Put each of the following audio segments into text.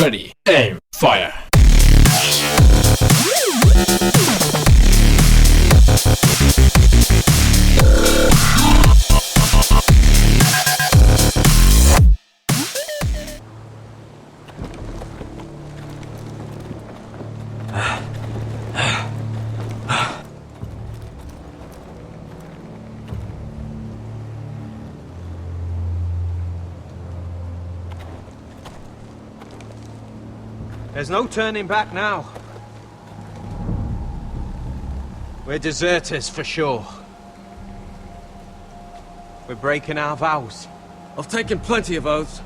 Ready, aim, fire. There's no turning back now. We're deserters for sure. We're breaking our vows. I've taken plenty of oaths.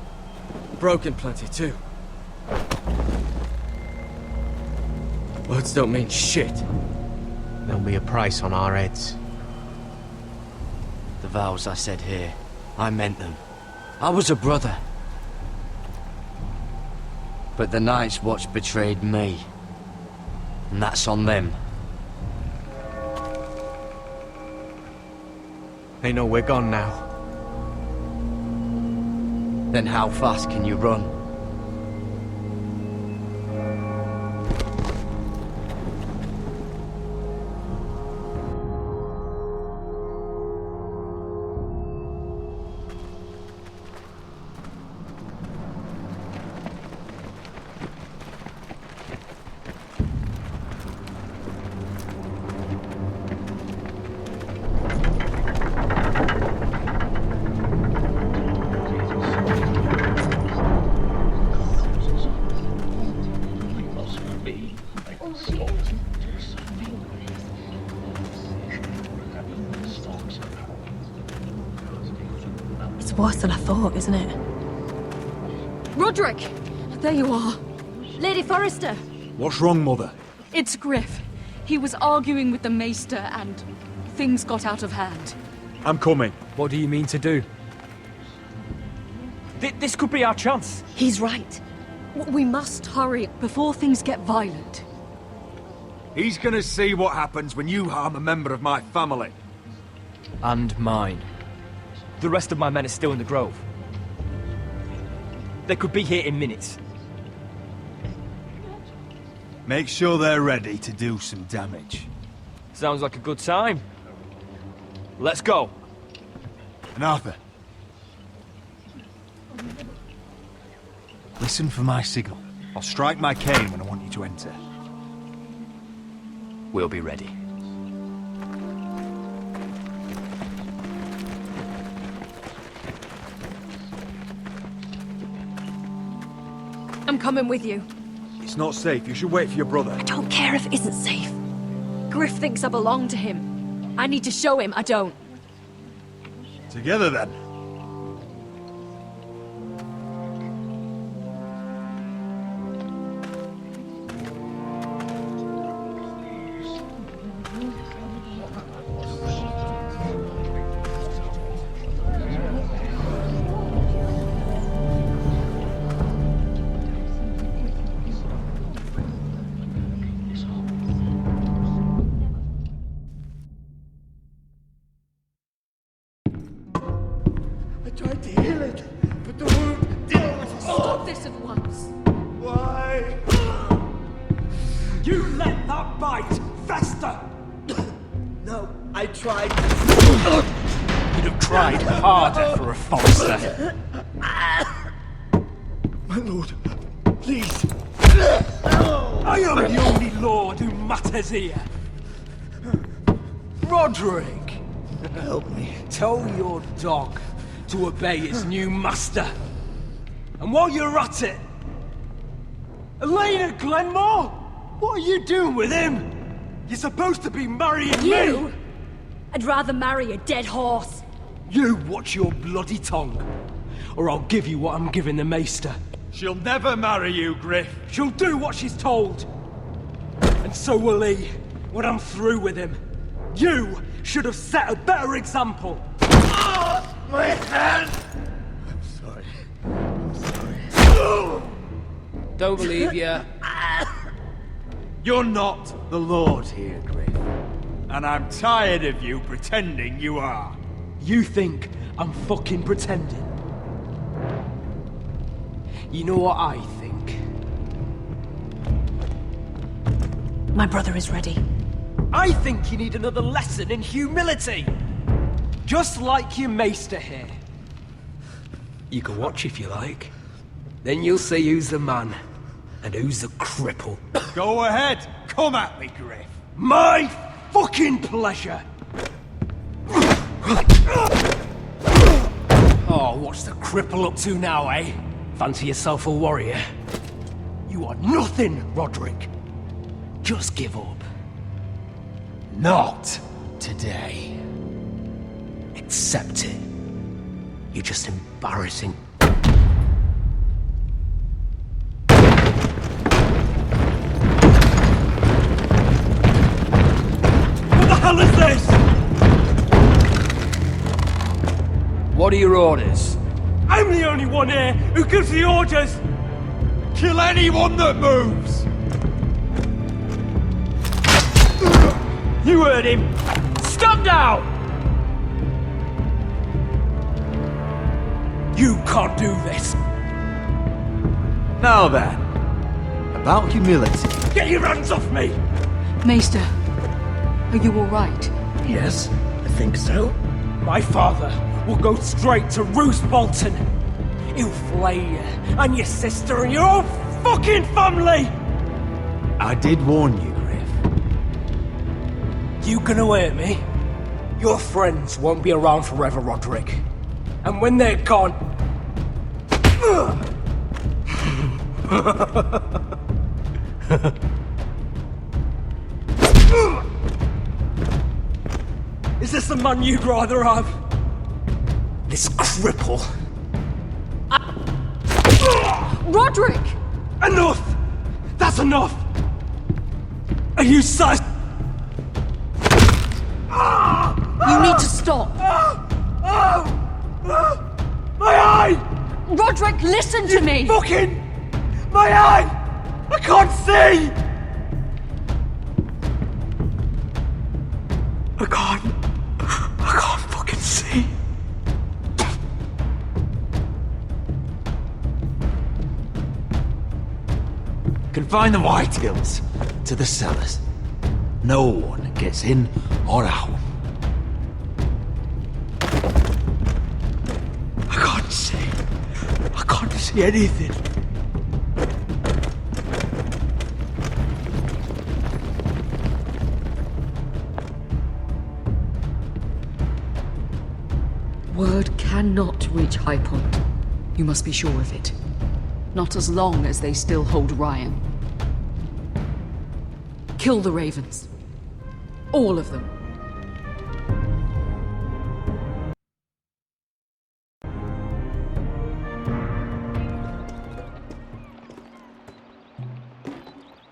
Broken plenty too. Words don't mean shit. There'll be a price on our heads. The vows I said here, I meant them. I was a brother. But the Night's Watch betrayed me. And that's on them. They know we're gone now. Then how fast can you run? It's worse than I thought, isn't it? Roderick! There you are. Lady Forrester. What's wrong, Mother? It's Griff. He was arguing with the Maester and things got out of hand. I'm coming. What do you mean to do? This could be our chance. He's right. We must hurry before things get violent. He's gonna see what happens when you harm a member of my family. And mine. The rest of my men are still in the grove. They could be here in minutes. Make sure they're ready to do some damage. Sounds like a good time. Let's go. And Arthur, listen for my signal. I'll strike my cane when I want you to enter. We'll be ready. I'm coming with you. It's not safe. You should wait for your brother. I don't care if it isn't safe. Griff thinks I belong to him. I need to show him I don't. Together, then. Tried to heal it, but the wound didn't. Stop this at once. Why? You let that bite fester! No, I tried. You'd have tried harder for a Forrester. My lord, please. I am the only lord who matters here. Roderick! Help me. Tell your dog to obey its new master. And while you're at it, Elena Glenmore, what are you doing with him? You're supposed to be marrying You? me. I'd rather marry a dead horse. You watch your bloody tongue, or I'll give you what I'm giving the Maester. She'll never marry you, Griff. She'll do what she's told. And so will he, when I'm through with him. You should have set a better example. My hand! I'm sorry. I'm sorry. Don't believe ya. You're not the Lord here, Griff. And I'm tired of you pretending you are. You think I'm fucking pretending? You know what I think? My brother is ready. I think you need another lesson in humility. Just like your maester here. You can watch if you like. Then you'll see who's the man, and who's the cripple. Go ahead. Come at me, Griff. My fucking pleasure! Oh, what's the cripple up to now, eh? Fancy yourself a warrior? You are nothing, Roderick. Just give up. Not today. Accept it. You're just embarrassing. What the hell is this? What are your orders? I'm the only one here who gives the orders! Kill anyone that moves! You heard him! Stand down! You can't do this! Now then, about humility. Get your hands off me! Maester, are you all right? Yes, I think so. My father will go straight to Roose Bolton. He'll flay you, and your sister, and your whole fucking family! I did warn you, Griff. You gonna hurt me? Your friends won't be around forever, Roderick. And when they're gone... Is this the man you'd rather have? This cripple? Roderick! Enough! That's enough! Are you satisfied? You need to stop! My eye! Roderick, listen to me! Fucking... My eye! I can't see! I can't fucking see. Confine the Whitehills to the cellars. No one gets in or out. I can't see anything. Word cannot reach High Point. You must be sure of it. Not as long as they still hold Ryan. Kill the Ravens. All of them.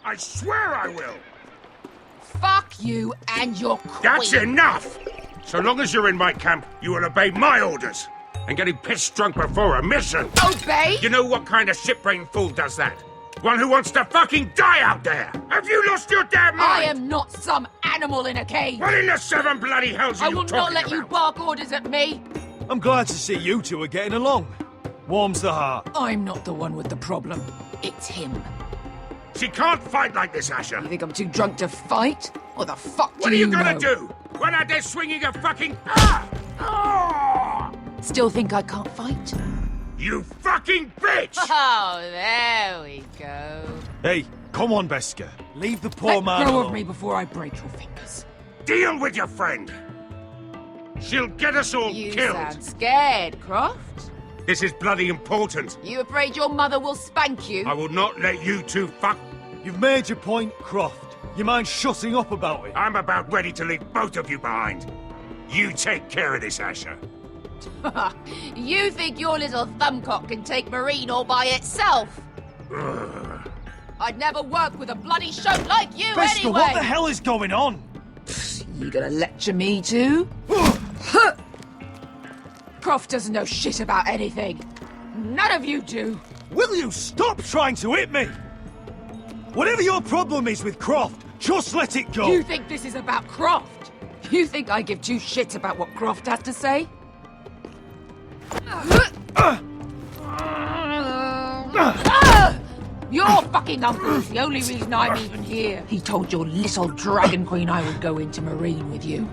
I swear I will! Fuck you and your queen. That's enough! So long as you're in my camp, you will obey my orders. And getting pissed drunk before a mission. Obey? You know what kind of shit-brained fool does that? One who wants to fucking die out there! Have you lost your damn mind? I am not some animal in a cage. What in the seven bloody hells are I you will talking not let you about? bark orders at me. I'm glad to see you two are getting along. Warms the heart. I'm not the one with the problem. It's him. She can't fight like this, Asher. You think I'm too drunk to fight? What the fuck What do are you you gonna know? do? When out there swinging a fucking... Ah! Ah! Still think I can't fight? You fucking bitch! Oh, there we go. Hey, come on, Beska. Leave the poor man Let go alone. of me before I break your fingers. Deal with your friend. She'll get us all You killed. sound scared, Croft. This is bloody important. You afraid your mother will spank you? I will not let you two fuck. You've made your point, Croft. You mind shutting up about it? I'm about ready to leave both of you behind. You take care of this, Asher. You think your little thumbcock can take Marine all by itself? I'd never work with a bloody show like you Beska, anyway! what the hell is going on? You gonna lecture me too? Croft doesn't know shit about anything. None of you do. Will you stop trying to hit me? Whatever your problem is with Croft, just let it go. You think this is about Croft? You think I give two shits about what Croft has to say? Your fucking uncle's the only reason I'm even here. He told your little dragon queen I would go into Marine with you.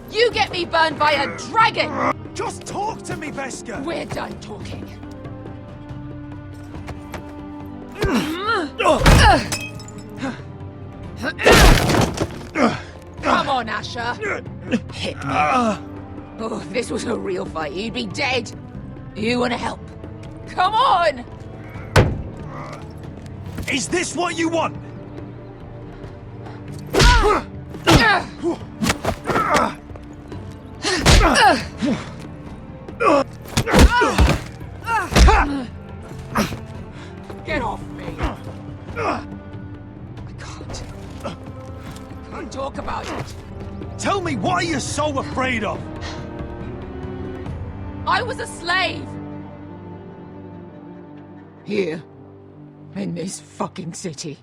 You get me burned by a dragon! Just talk to me, Veska! We're done talking. Come on, Asher. Hit me. Oh, if this was a real fight, you'd be dead. You want to help? Come on! Is this what you want? Get off me! I can't talk about it. Tell me, what are you so afraid of? I was a slave! Here. In this fucking city.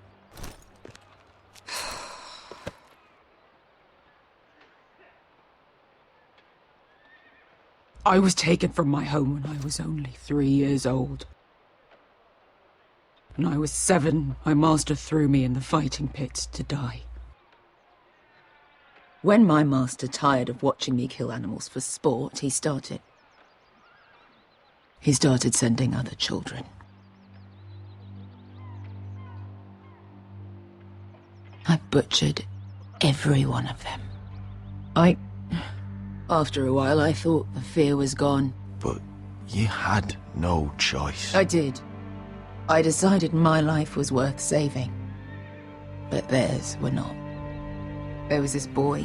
I was taken from my home when I was only 3 years old. When I was 7, my master threw me in the fighting pits to die. When my master tired of watching me kill animals for sport, he started sending other children. I butchered every one of them. After a while, I thought the fear was gone. But you had no choice. I did. I decided my life was worth saving. But theirs were not. There was this boy.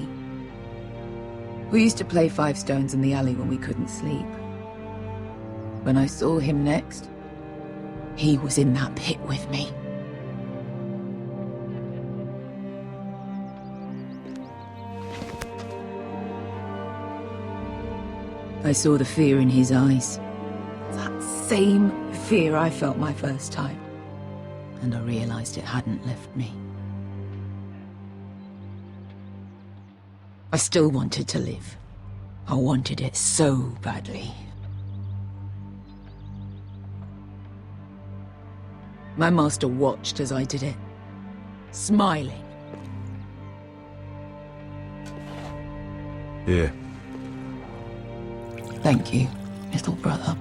We used to play 5 stones in the alley when we couldn't sleep. When I saw him next, he was in that pit with me. I saw the fear in his eyes. That same fear I felt my first time. And I realized it hadn't left me. I still wanted to live. I wanted it so badly. My master watched as I did it, smiling. Here. Thank you, little brother.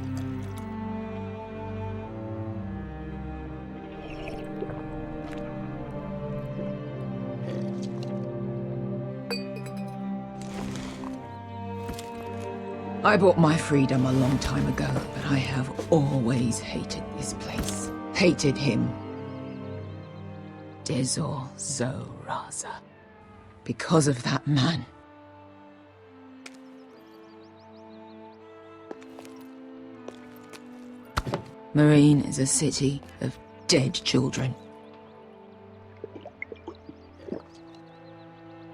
I bought my freedom a long time ago, but I have always hated this place. Hated him. Dezor Zoraza. Because of that man. Marine is a city of dead children.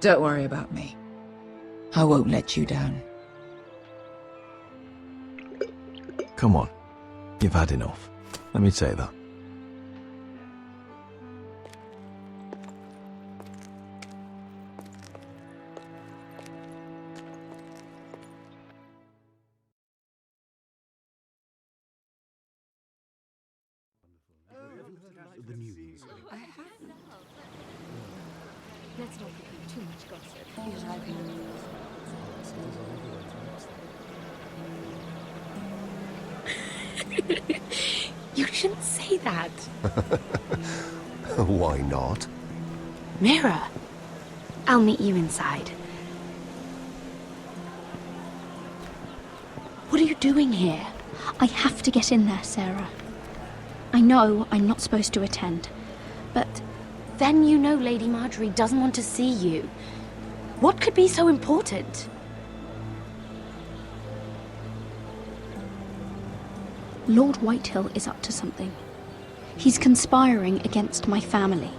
Don't worry about me. I won't let you down. Come on. You've had enough. Let me say that. Let's not repeat too much gossip. You shouldn't say that. Why not? Mira, I'll meet you inside. What are you doing here? I have to get in there, Sarah. I know I'm not supposed to attend, but then you know Lady Marjorie doesn't want to see you. What could be so important? Lord Whitehill is up to something. He's conspiring against my family.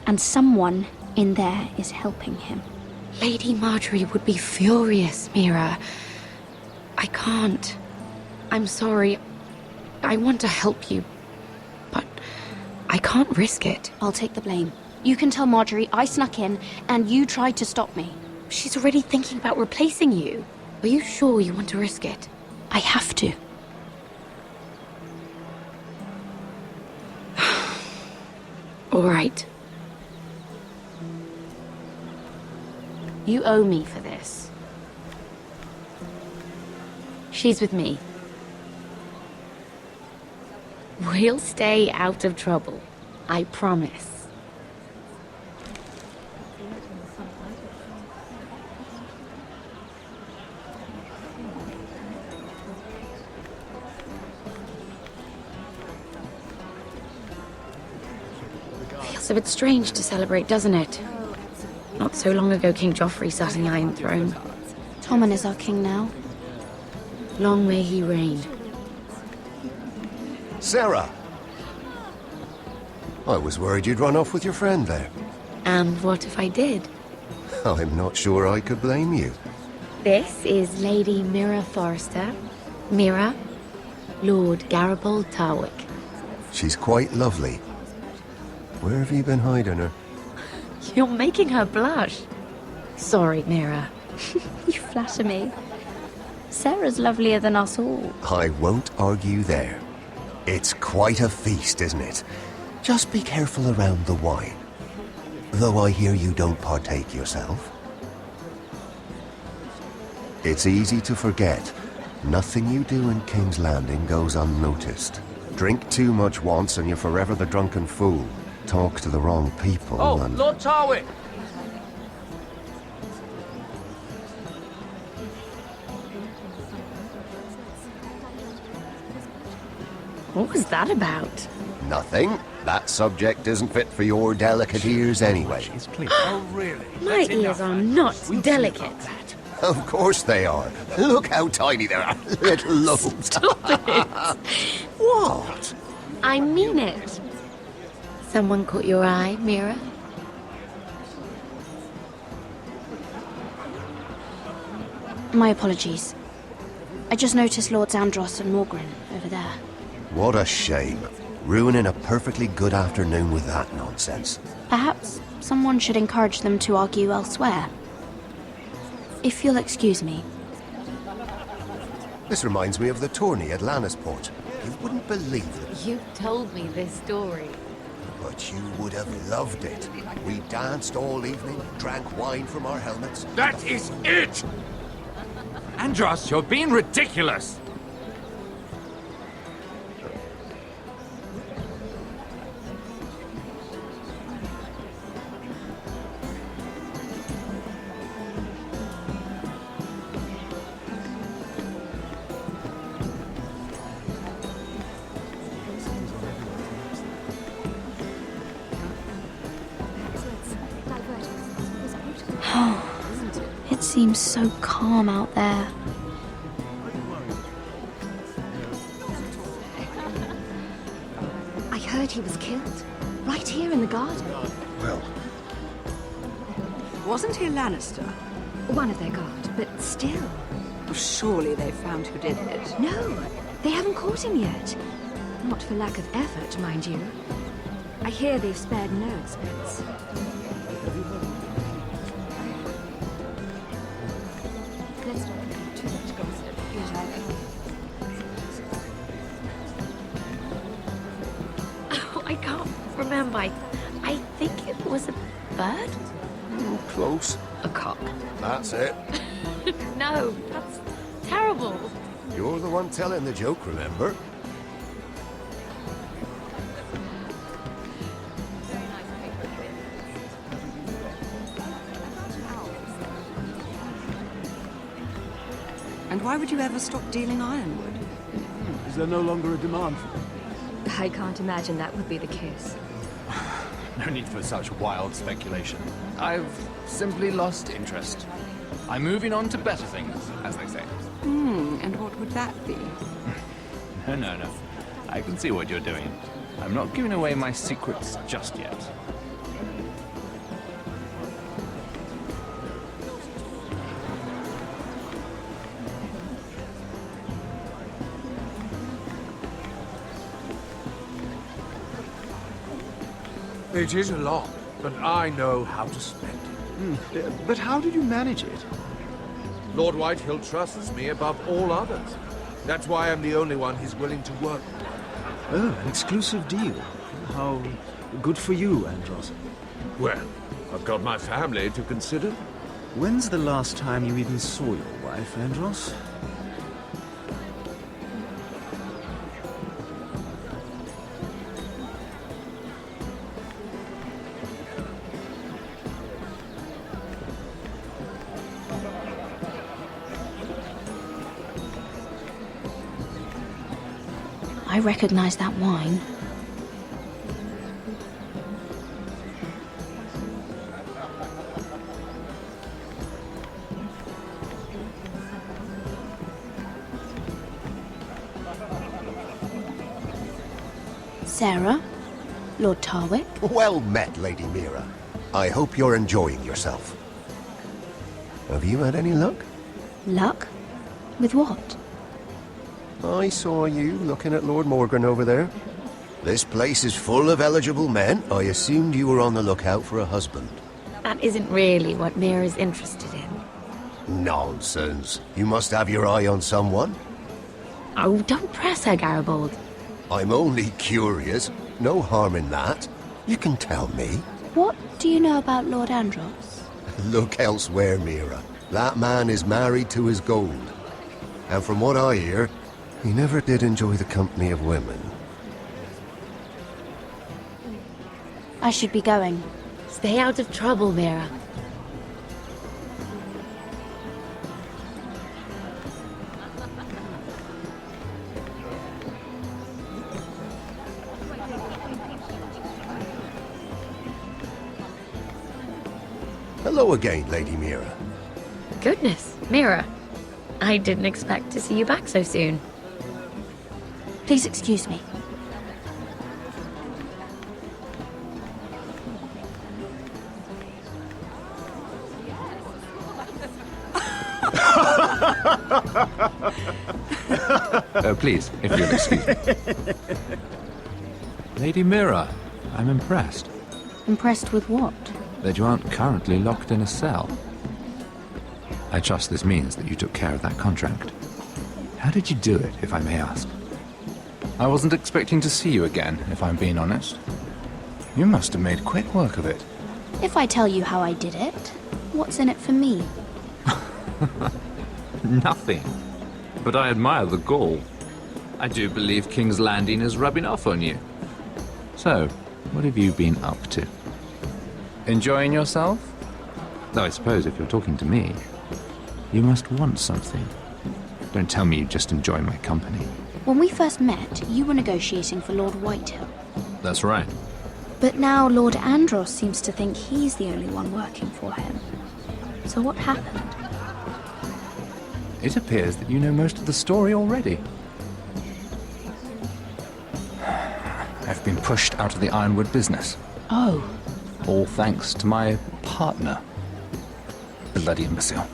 And someone in there is helping him. Lady Marjorie would be furious, Mira. I can't. I'm sorry. I want to help you, but I can't risk it. I'll take the blame. You can tell Marjorie I snuck in and you tried to stop me. She's already thinking about replacing you. Are you sure you want to risk it? I have to. All right. You owe me for this. She's with me. We'll stay out of trouble. I promise. Feels a bit strange to celebrate, doesn't it? Not so long ago, King Joffrey sat on the Iron Throne. Tommen is our king now. Long may he reign. Sarah! I was worried you'd run off with your friend there. And what if I did? I'm not sure I could blame you. This is Lady Mira Forrester. Mira, Lord Garibald Tarwick. She's quite lovely. Where have you been hiding her? You're making her blush. Sorry, Mira. You flatter me. Sarah's lovelier than us all. I won't argue there. It's quite a feast, isn't it? Just be careful around the wine. Though I hear you don't partake yourself. It's easy to forget. Nothing you do in King's Landing goes unnoticed. Drink too much once and you're forever the drunken fool. Talk to the wrong people and... Lord Tarwick! What was that about? Nothing. That subject isn't fit for your delicate ears anyway. Oh, really? My ears are not delicate. Of course they are. Look how tiny they are. Little lobes. Stop it. What? I mean it. Someone caught your eye, Mira? My apologies. I just noticed Lords Andros and Morgren over there. What a shame. Ruining a perfectly good afternoon with that nonsense. Perhaps someone should encourage them to argue elsewhere. If you'll excuse me. This reminds me of the tourney at Lannisport. You wouldn't believe it. You told me this story. But you would have loved it. We danced all evening, drank wine from our helmets. That is it! Andros, you're being ridiculous! It seems so calm out there. I heard he was killed. Right here in the garden. Well... Wasn't he a Lannister? One of their guard, but still. Surely they found who did it. No, they haven't caught him yet. Not for lack of effort, mind you. I hear they've spared no expense. Let's not get too much gossip. Oh, I can't remember. I think it was a bird? Close. A cock. That's it. No, that's terrible. You're the one telling the joke, remember? And why would you ever stop dealing ironwood? Is there no longer a demand for it? I can't imagine that would be the case. No need for such wild speculation. I've simply lost interest. I'm moving on to better things, as they say. And what would that be? No. I can see what you're doing. I'm not giving away my secrets just yet. It is a lot, but I know how to spend it. But how did you manage it? Lord Whitehill trusts me above all others. That's why I'm the only one he's willing to work with. Oh, an exclusive deal. How Good for you, Andros. Well, I've got my family to consider. When's the last time you even saw your wife, Andros? I recognize that wine. Sarah? Lord Tarwick? Well met, Lady Mira. I hope you're enjoying yourself. Have you had any luck? Luck? With what? I saw you looking at Lord Morgan over there. This place is full of eligible men. I assumed you were on the lookout for a husband. That isn't really what Mira's interested in. Nonsense. You must have your eye on someone. Oh, don't press her, Garibaldi. I'm only curious. No harm in that. You can tell me. What do you know about Lord Andros? Look elsewhere, Mira. That man is married to his gold. And from what I hear, he never did enjoy the company of women. I should be going. Stay out of trouble, Mira. Hello again, Lady Mira. Goodness, Mira. I didn't expect to see you back so soon. Please excuse me. Please, if you'll excuse me. Lady Mira, I'm impressed. Impressed with what? That you aren't currently locked in a cell. I trust this means that you took care of that contract. How did you do it, if I may ask? I wasn't expecting to see you again, if I'm being honest. You must have made quick work of it. If I tell you how I did it, what's in it for me? Nothing. But I admire the gall. I do believe King's Landing is rubbing off on you. So, what have you been up to? Enjoying yourself? Though I suppose if you're talking to me, you must want something. Don't tell me you just enjoy my company. When we first met, you were negotiating for Lord Whitehill. That's right. But now Lord Andros seems to think he's the only one working for him. So what happened? It appears that you know most of the story already. I've been pushed out of the ironwood business. Oh. All thanks to my partner. Bloody imbecile.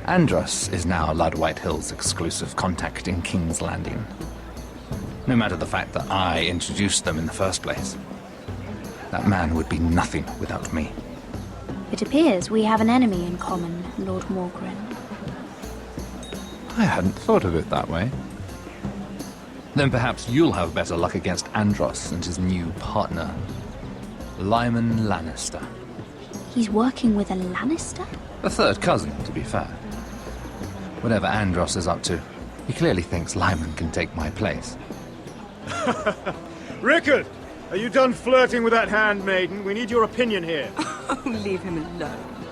Andros is now Lord Whitehill's exclusive contact in King's Landing. No matter the fact that I introduced them in the first place. That man would be nothing without me. It appears we have an enemy in common, Lord Morgan. I hadn't thought of it that way. Then perhaps you'll have better luck against Andros and his new partner, Lyman Lannister. He's working with a Lannister? A third cousin, to be fair. Whatever Andros is up to, he clearly thinks Lyman can take my place. Rickard! Are you done flirting with that handmaiden? We need your opinion here. Oh, leave him alone.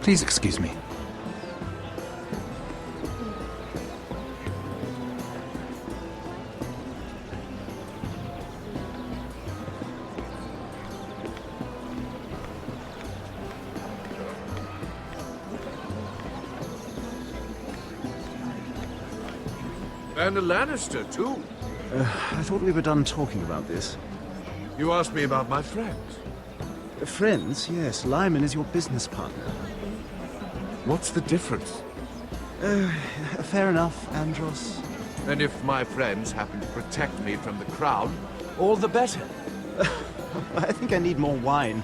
Please excuse me. And a Lannister, too. I thought we were done talking about this. You asked me about my friends. Friends? Yes. Lyman is your business partner. What's the difference? Fair enough, Andros. And if my friends happen to protect me from the crown, all the better. I think I need more wine.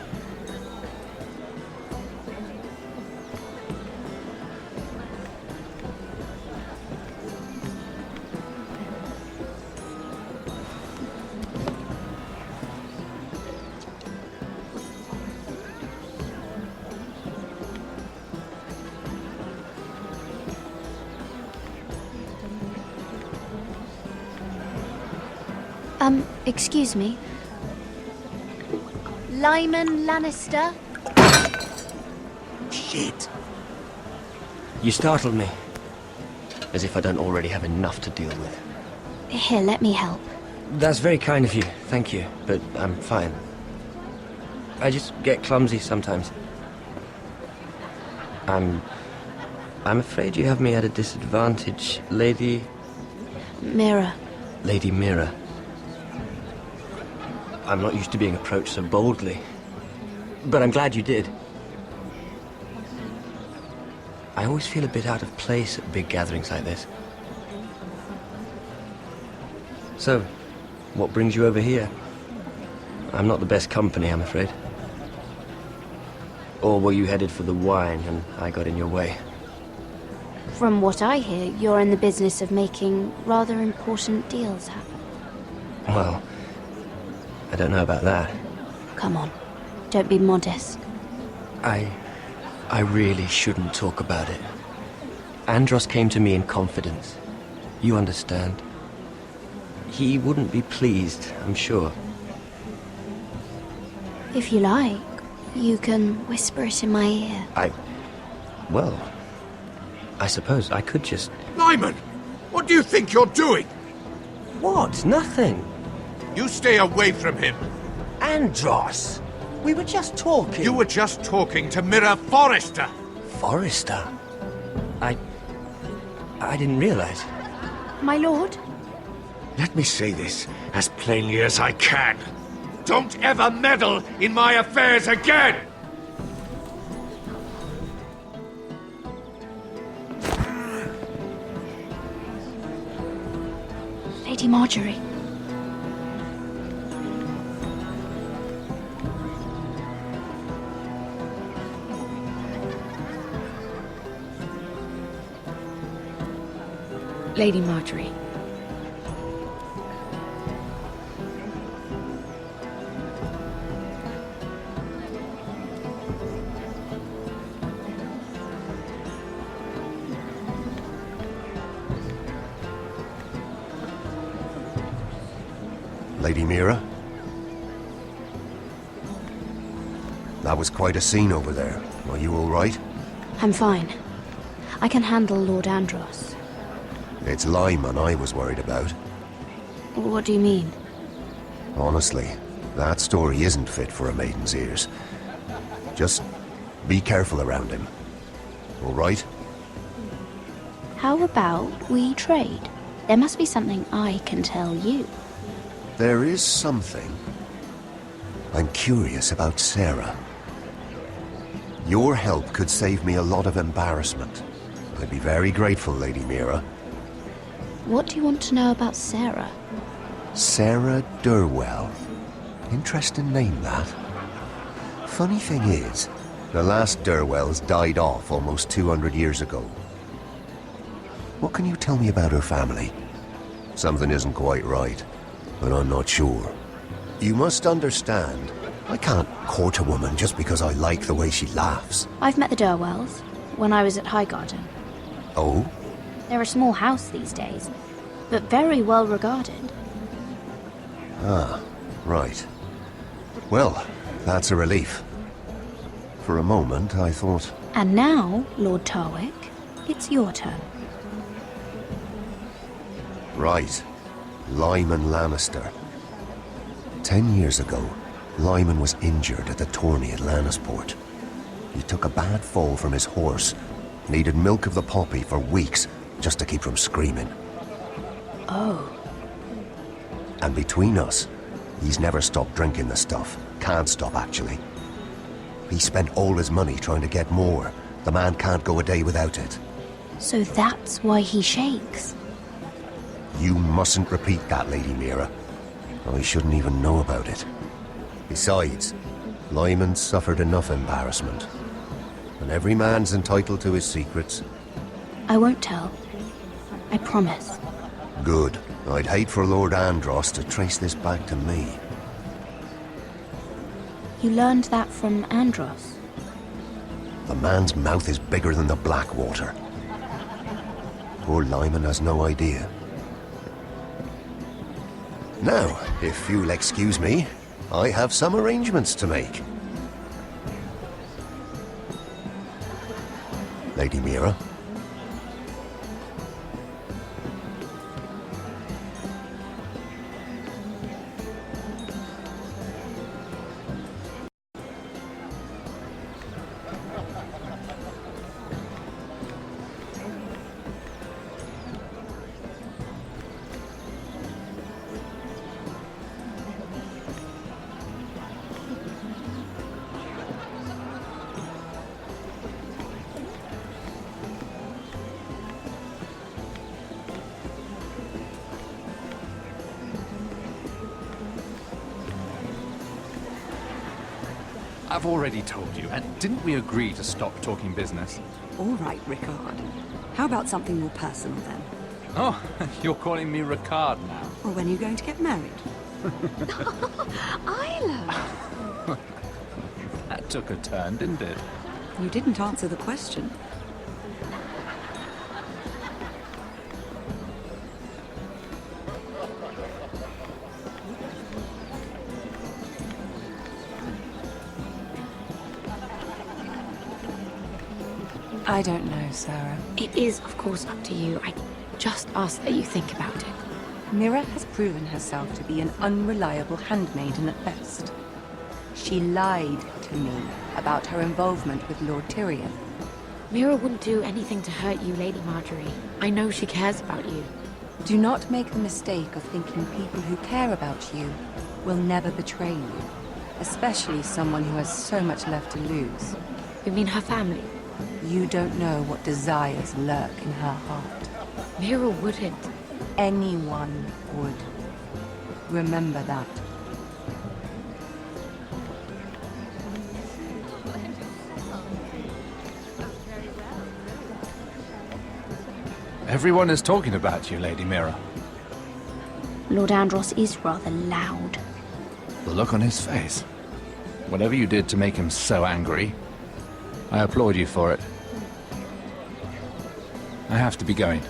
Excuse me. Lyman Lannister? Shit. You startled me. As if I don't already have enough to deal with. Here, let me help. That's very kind of you, thank you, but I'm fine. I just get clumsy sometimes. I'm afraid you have me at a disadvantage, Lady... Mira. Lady Mira. I'm not used to being approached so boldly. But I'm glad you did. I always feel a bit out of place at big gatherings like this. So, what brings you over here? I'm not the best company, I'm afraid. Or were you headed for the wine and I got in your way? From what I hear, you're in the business of making rather important deals happen. Well, I don't know about that. Come on, don't be modest. I really shouldn't talk about it. Andros came to me in confidence. You understand? He wouldn't be pleased, I'm sure. If you like, you can whisper it in my ear. Well, I suppose I could just... Lyman! What do you think you're doing? What? Nothing. You stay away from him. Andros! We were just talking. You were just talking to Mira Forrester. Forrester? I didn't realize. My lord? Let me say this as plainly as I can. Don't ever meddle in my affairs again! Lady Marjorie. Lady Marjorie. Lady Mira? That was quite a scene over there. Are you all right? I'm fine. I can handle Lord Andros. It's Lyman I was worried about. What do you mean? Honestly, that story isn't fit for a maiden's ears. Just be careful around him. All right? How about we trade? There must be something I can tell you. There is something. I'm curious about Sarah. Your help could save me a lot of embarrassment. I'd be very grateful, Lady Mira. What do you want to know about Sarah? Sarah Durwell. Interesting name, that. Funny thing is, the last Durwells died off almost 200 years ago. What can you tell me about her family? Something isn't quite right, but I'm not sure. You must understand, I can't court a woman just because I like the way she laughs. I've met the Durwells when I was at Highgarden. Oh? They're a small house these days, but very well regarded. Ah, right. Well, that's a relief. For a moment, I thought... And now, Lord Tarwick, it's your turn. Right. Lyman Lannister. 10 years ago, Lyman was injured at the tourney at Lannisport. He took a bad fall from his horse, needed milk of the poppy for weeks just to keep from screaming. Oh. And between us, he's never stopped drinking the stuff. Can't stop, actually. He spent all his money trying to get more. The man can't go a day without it. So that's why he shakes. You mustn't repeat that, Lady Mira. I shouldn't even know about it. Besides, Lyman suffered enough embarrassment. And every man's entitled to his secrets. I won't tell. I promise. Good. I'd hate for Lord Andros to trace this back to me. You learned that from Andros? The man's mouth is bigger than the Blackwater. Poor Lyman has no idea. Now, if you'll excuse me, I have some arrangements to make. Lady Mira. I've already told you, and didn't we agree to stop talking business? All right, Ricard. How about something more personal then? Oh, you're calling me Ricard now. Or when are you going to get married? Isla! That took a turn, didn't it? You didn't answer the question. I don't know, Sarah. It is, of course, up to you. I just ask that you think about it. Mira has proven herself to be an unreliable handmaiden at best. She lied to me about her involvement with Lord Tyrion. Mira wouldn't do anything to hurt you, Lady Marjorie. I know she cares about you. Do not make the mistake of thinking people who care about you will never betray you. Especially someone who has so much left to lose. You mean her family? You don't know what desires lurk in her heart. Mira wouldn't. Anyone would. Remember that. Everyone is talking about you, Lady Mira. Lord Andros is rather loud. The look on his face. Whatever you did to make him so angry, I applaud you for it. I have to be going.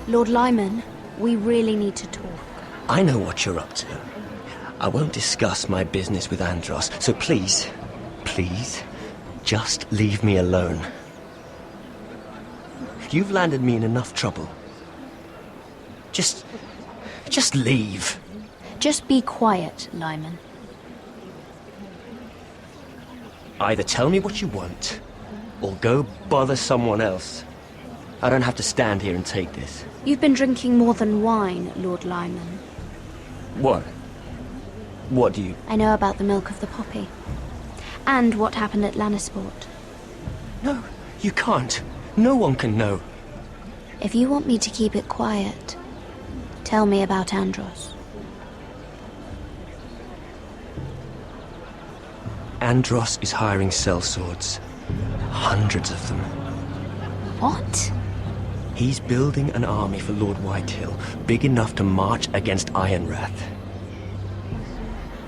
Lord Lyman, we really need to talk. I know what you're up to. I won't discuss my business with Andros, so please, please, just leave me alone. You've landed me in enough trouble. Just leave. Just be quiet, Lyman. Either tell me what you want, or go bother someone else. I don't have to stand here and take this. You've been drinking more than wine, Lord Lyman. What? What do you... I know about the milk of the poppy. And what happened at Lannisport. No, you can't. No one can know. If you want me to keep it quiet, tell me about Andros. Andros is hiring sellswords. Hundreds of them. What? He's building an army for Lord Whitehill, big enough to march against Ironrath.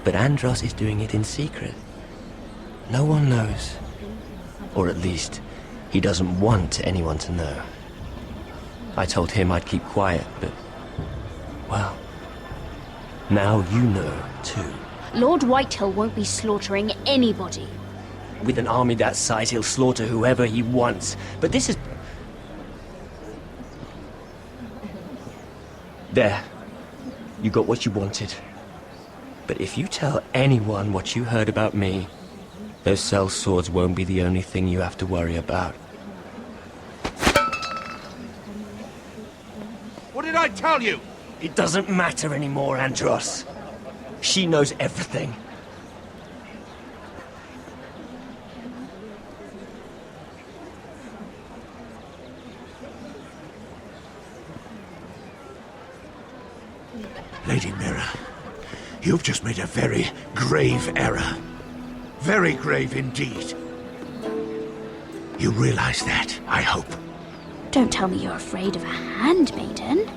But Andros is doing it in secret. No one knows. Or at least, he doesn't want anyone to know. I told him I'd keep quiet, but... well... now you know, too. Lord Whitehill won't be slaughtering anybody. With an army that size, he'll slaughter whoever he wants. But this is... There. You got what you wanted. But if you tell anyone what you heard about me, those sellswords won't be the only thing you have to worry about. What did I tell you? It doesn't matter anymore, Andros. She knows everything. Lady Mira, you've just made a very grave error. Very grave indeed. You realize that, I hope. Don't tell me you're afraid of a handmaiden.